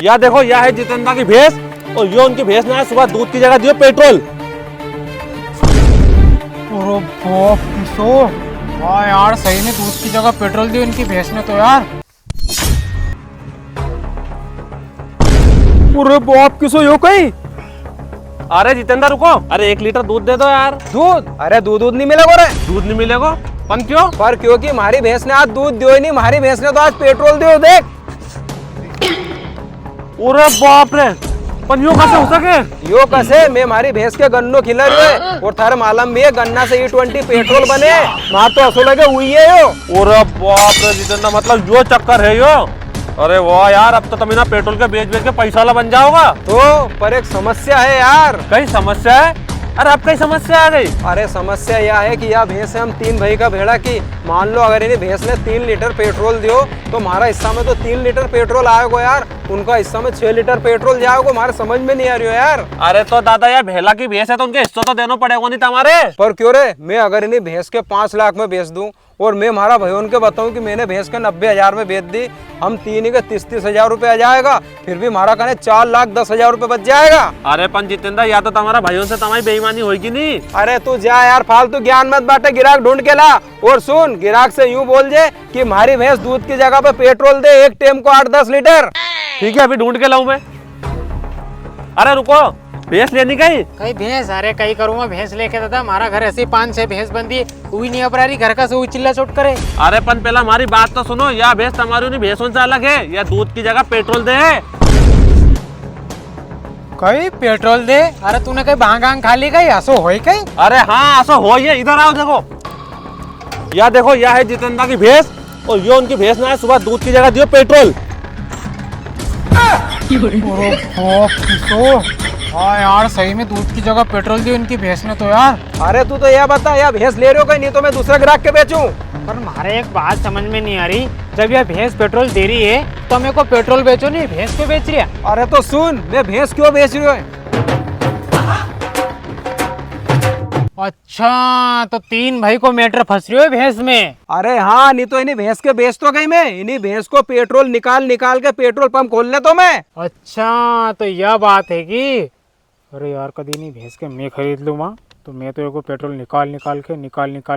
यह देखो, यह है जितेंद्र की भैंस और ये उनकी भैंस ने सुबह दूध की जगह दियो पेट्रोल। अरे बाप किशोर, वाह यार, सही में दूध की जगह पेट्रोल दी इनकी भैंस ने तो यार। अरे बाप किशोर, यो कहीं। अरे जितेंद्र रुको, अरे 1 लीटर दूध दे दो यार। दूध? अरे दूध नहीं मिलेगा रे। दूध नहीं मिलेगा? पन क्यों? पर क्योंकि हमारी भैंस ने आज दूध दियो ही नहीं, हमारी भैंस ने तो आज पेट्रोल दियो। देख। अरे बाप रे, पन यो कैसे हो सके? यो कैसे? मैं हमारी भैंस के गन्नो खिला रहे और थारे मालूम भी है गन्ना से E20 पेट्रोल बने। मार तो असो लगे हुई है यो। अरे बाप रे जितेंद्र, मतलब यो चक्कर है यो। अरे वाह यार, अब तो तुम ना पेट्रोल के बेच बेच के पैसा वाला बन जाओगा। तो पर एक समस्या है यार। कई समस्या है? अरे अब कई समस्या आ गई? अरे समस्या यह है कि यह भैंस है हम 3 भाई का भेड़ा की। मान लो अगर इन्हें भैंस ने 3 लीटर पेट्रोल दियो तो हमारा हिस्सा में तो 3 लीटर पेट्रोल आएगा यार, उनका हिस्सा में 6 लीटर पेट्रोल जाएगा। हमारे समझ में नहीं आ रही हो यार। अरे तो दादा यार, भेला की भैंस है तो उनके हिस्सा तो देना पड़ेगा नहीं तुम्हारे? पर क्यों रे, मैं अगर इन्हें भैंस के 5 लाख में बेच दूं और मैं हमारा भाई उनके बताऊं कि मैंने भैंस के 90,000 में बेच दी, हम 3 के 30-30 हजार रुपए आ जाएगा, फिर भी हमारा कहने 4,10,000 रुपए बच जाएगा। अरे पन जितेंद्र, या तो तुम्हारा भाइयों से तुम्हारी बेईमानी होगी नहीं। अरे तू जा यार, फालतू ज्ञान मत बांटे, गिराक ढूंढ के ला। और सुन, गिराक से यूं बोल जे कि हमारी भैंस दूध की जगह पे पेट्रोल दे, एक टाइम को 8-10 लीटर। ठीक है, अभी ढूंढ के लाऊं मैं। अरे रुको, भैंस लेनी कई भैंस? अरे कई करूँगा भैंस लेके दादा, हमारा घर ऐसे 5-6 भैंस बंदी है, वही नहीं अपरा रही घर का से चिल्ला चोट करे। अरे पन पहला हमारी बात तो सुनो, या भैंस तुम्हारी भैंसों से अलग है, या दूध की जगह पेट्रोल दे। कई पेट्रोल दे? अरे तूने कहीं भांग खा ली कहीं? हंसो हो कहीं? अरे हाँ, ऐसा हो ही है। इधर आओ, देखो, यह देखो, यह है जितेंद्र की भैंस और ये उनकी भैंस ने सुबह दूध की जगह दियो पेट्रोल। हाँ यार, सही में दूध की जगह पेट्रोल दी इनकी भैंस ने तो यार। अरे तू तो यह बता, यह भैंस ले रहे हो कहीं, नहीं तो मैं दूसरे ग्राहक के बेचूं। पर हमारे एक बात समझ में नहीं आ रही, जब यह भैंस पेट्रोल दे रही है तो मेरे को पेट्रोल बेचो नहीं, भैंस क्यों बेच रही है? अरे तो सुन, मैं भैंस क्यों बेच रही हूँ। अच्छा, तो 3 भाई को मैटर फंस रही हो भैंस में? अरे हाँ, नहीं तो इन्हीं भैंस के बेच तो गई मैं, इन्हीं भैंस को पेट्रोल निकाल निकाल के पेट्रोल पंप खोल ले तो मैं। अच्छा, तो यह बात है कि अरे यार, कभी नहीं भैंस के मैं खरीद लूँगा तो मैं तो एगो पेट्रोल निकाल निकाल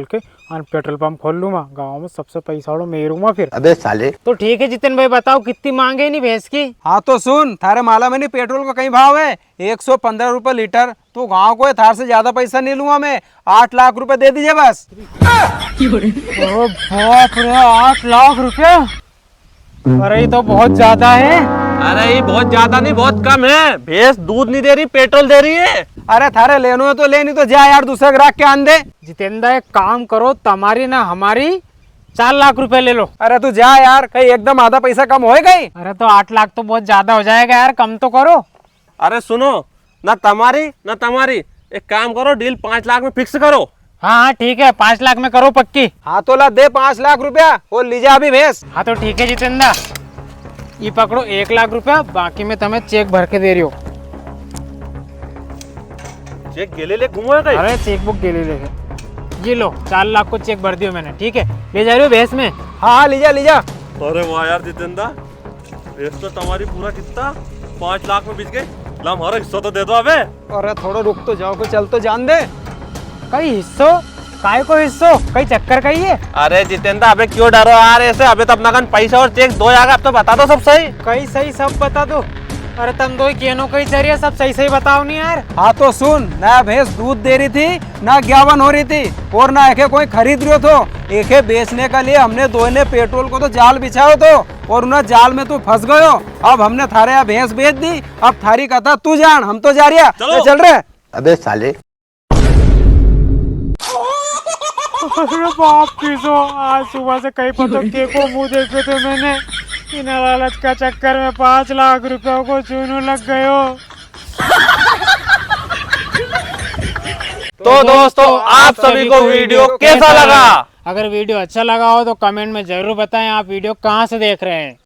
के और पेट्रोल पंप खोल लूँगा, गाँव में सबसे पैसा वालों मैं रहूँगा फिर। अबे साले। तो ठीक है जितिन भाई, बताओ कितनी मांगे नहीं भैंस की? हाँ तो सुन, थारे माला में नहीं पेट्रोल का कहीं भाव है 115 रुपए लीटर, तो गाँव को थार से ज्यादा पैसा नहीं लूंगा मैं, 8 लाख रुपए दे दीजिए बस। ओ बाप रे, 8 लाख रुपया? अरे ये तो बहुत ज्यादा है। अरे ये बहुत ज्यादा नहीं, बहुत कम है। भैंस दूध नहीं दे रही, पेट्रोल दे रही है। अरे थारे लेनो है तो ले, नहीं तो जा यार दूसरे ग्राहक के आन दे। जितेंद्र, एक काम करो, तुम्हारी ना हमारी 4 लाख रुपए ले लो। अरे तू जा यार, कहीं एकदम आधा पैसा कम होए कहीं। अरे तो 8 लाख तो बहुत ज्यादा हो जाएगा यार, कम तो करो। अरे सुनो, ना तुम्हारी, एक काम करो, डील 5 लाख में फिक्स करो। हाँ ठीक है, 5 लाख में करो पक्की। हाँ तो ला दे 5 लाख रुपया और लीजा अभी भैंस। हाँ तो ठीक है जितेंद्र, ये पकड़ो 1 लाख रुपया, बाकी मैं तुम्हें चेक भर के दे रही हूँ। चेक गेले ले घूमो कहीं? अरे चेक बुक गेले लेके ये लो, 4 लाख को चेक भर दियो मैंने। ठीक है, ले जा रही हो भैंस में? हाँ लीजा लीजा। अरे वाह यार जितेंद्र, भैंस तो तुम्हारी पूरा कितना 5 लाख में बिक गई। ला हमारा हिस्सा तो दे दो अबे। अरे थोड़ा रुक तो जाओ, को चल तो जान दे। कई हिस्सों काय को हिस्सों, कई चक्कर कही है? अरे जितेंद्र, अबे क्यों डरो यार ऐसे? अबे तो अपना कन पैसा और चेक दो यार, अब तो बता दो सब सही। कई सही सब बता दो। अरे तुम दो केनो कई चरिया, सब सही सही बताओ नहीं यार। हाँ तो सुन, ना भैंस दूध दे रही थी, ना ज्ञापन हो रही थी, और ना एके कोई खरीद रही तो एके बेचने के लिए हमने दो ने पेट्रोल को तो जाल बिछाओ तो, और उन जाल में तू फंस गयो। अब हमने थारे यहाँ भैंस बेच दी, अब थारी कथा तू जान, हम तो जा रहा चल रहे। अबे साले। अरे बाप किसो, आज सुबह से कई पता के को मुंह देखे थे मैंने, इन लालच का चक्कर में 5 लाख रुपयों को चूनू लग गयो। तो दोस्तों, आप सभी को वीडियो कैसा लगा? अगर वीडियो अच्छा लगा हो तो कमेंट में जरूर बताएं आप वीडियो कहां से देख रहे हैं।